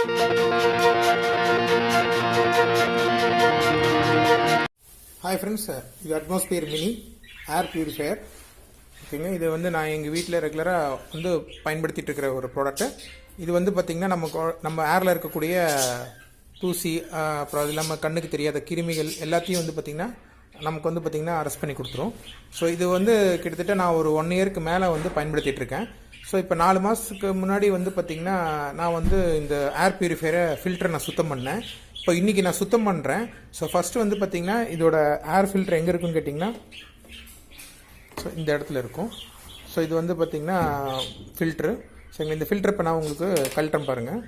Hi friends, இது atmosphere mini air purifier. ஓகேங்க, இது வந்து நான் எங்கள் வீட்டில் ரெகுலராக வந்து பயன்படுத்திகிட்டு இருக்கிற ஒரு ப்ராடக்ட்டு. இது வந்து பார்த்திங்கன்னா நம்ம ஏரில் இருக்கக்கூடிய தூசி, அப்புறம் அது இல்லாமல் கண்ணுக்கு தெரியாத கிருமிகள் எல்லாத்தையும் வந்து பார்த்திங்கன்னா நமக்கு வந்து பார்த்திங்கன்னா அரெஸ்ட் பண்ணி கொடுத்துரும். ஸோ இது வந்து கிட்டத்தட்ட நான் ஒரு 1 இயருக்கு மேலே வந்து பயன்படுத்திகிட்ருக்கேன். ஸோ இப்போ 4 மாதத்துக்கு முன்னாடி வந்து பார்த்திங்கன்னா நான் வந்து இந்த ஏர் பியூரிஃபையரை ஃபில்டரை நான் சுத்தம் பண்ணேன். இப்போ இன்றைக்கி நான் சுத்தம் பண்ணுறேன். ஸோ ஃபஸ்ட்டு வந்து பார்த்திங்கன்னா இதோட ஏர் ஃபில்டர் எங்கே இருக்குன்னு கேட்டிங்கன்னா, ஸோ இந்த இடத்துல இருக்கும். ஸோ இது வந்து பார்த்திங்கன்னா ஃபில்ட்ரு. ஸோ இந்த ஃபில்டர் இப்போ நான் உங்களுக்கு கழட்டேன் பாருங்கள்.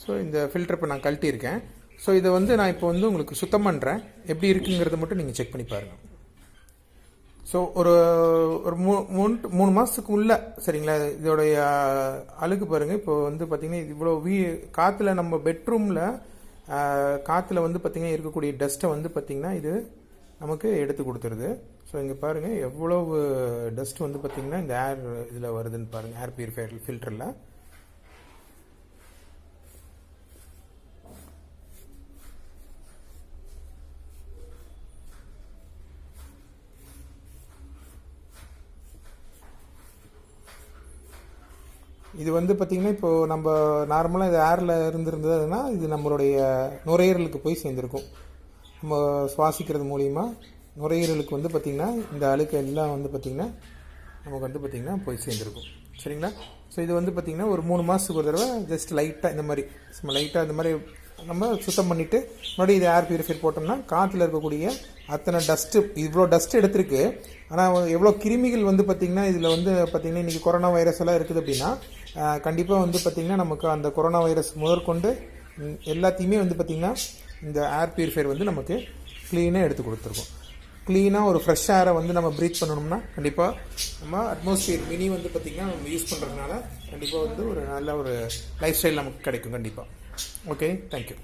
ஸோ இந்த ஃபில்டர் இப்போ நான் கழட்டியிருக்கேன். ஸோ இதை வந்து நான் இப்போ வந்து உங்களுக்கு சுத்தம் பண்ணுறேன். எப்படி இருக்குங்கிறத மட்டும் நீங்கள் செக் பண்ணி பாருங்கள். ஸோ ஒரு 3 மாதத்துக்கு உள்ள, சரிங்களா, இதோடைய அழுக்கு பாருங்கள். இப்போ வந்து பார்த்திங்கன்னா இது இவ்வளோ காற்றுல நம்ம பெட்ரூமில் காற்றுல வந்து பார்த்திங்கன்னா இருக்கக்கூடிய டஸ்ட்டை வந்து பார்த்திங்கன்னா இது நமக்கு எடுத்து கொடுத்துருது. ஸோ இங்கே பாருங்கள் எவ்வளோ டஸ்ட் வந்து பார்த்திங்கன்னா இந்த ஏர் இதில் வருதுன்னு பாருங்கள், ஏர் பியூரிஃபையர் ஃபில்டரில். இது வந்து பார்த்திங்கன்னா இப்போது நம்ம நார்மலாக இது ஏரில் இருந்திருந்ததுன்னா இது நம்மளுடைய நுரையீரலுக்கு போய் சேர்ந்துருக்கும். நம்ம சுவாசிக்கிறது மூலிமா நுரையீரலுக்கு வந்து பார்த்திங்கன்னா இந்த அழுக்கு எல்லாம் வந்து பார்த்திங்கன்னா நமக்கு வந்து பார்த்திங்கன்னா போய் சேர்ந்துருக்கும். சரிங்களா? ஸோ இது வந்து பார்த்திங்கன்னா ஒரு 3 மாதத்துக்கு ஒரு தடவை ஜஸ்ட் லைட்டாக இந்த மாதிரி இந்த மாதிரி நம்ம சுத்தம் பண்ணிவிட்டு மறுபடியும் இது ஏர் பியூரிஃபையர் போட்டோம்னா காற்றுல இருக்கக்கூடிய அத்தனை டஸ்ட்டு, இவ்வளோ டஸ்ட் எடுத்திருக்கு. ஆனால் எவ்வளோ கிருமிகள் வந்து பார்த்திங்கன்னா இதில் வந்து பார்த்திங்கன்னா இன்றைக்கி கொரோனா வைரஸ் எல்லாம் இருக்குது அப்படின்னா கண்டிப்பாக வந்து பார்த்திங்கன்னா நமக்கு அந்த கொரோனா வைரஸ் முதற்கொண்டு எல்லாத்தையுமே வந்து பார்த்திங்கன்னா இந்த ஏர் பியூரிஃபையர் வந்து நமக்கு க்ளீனாக எடுத்து கொடுத்துருக்கோம். க்ளீனாக ஒரு ஃப்ரெஷ் ஏரை வந்து நம்ம ப்ரீத் பண்ணணும்னா கண்டிப்பாக நம்ம அட்மாஸ்பியர் மினி வந்து பார்த்திங்கன்னா நம்ம யூஸ் பண்ணுறதுனால கண்டிப்பாக வந்து ஒரு நல்ல ஒரு லைஃப் ஸ்டைல் நமக்கு கிடைக்கும் கண்டிப்பாக. Okay, thank you.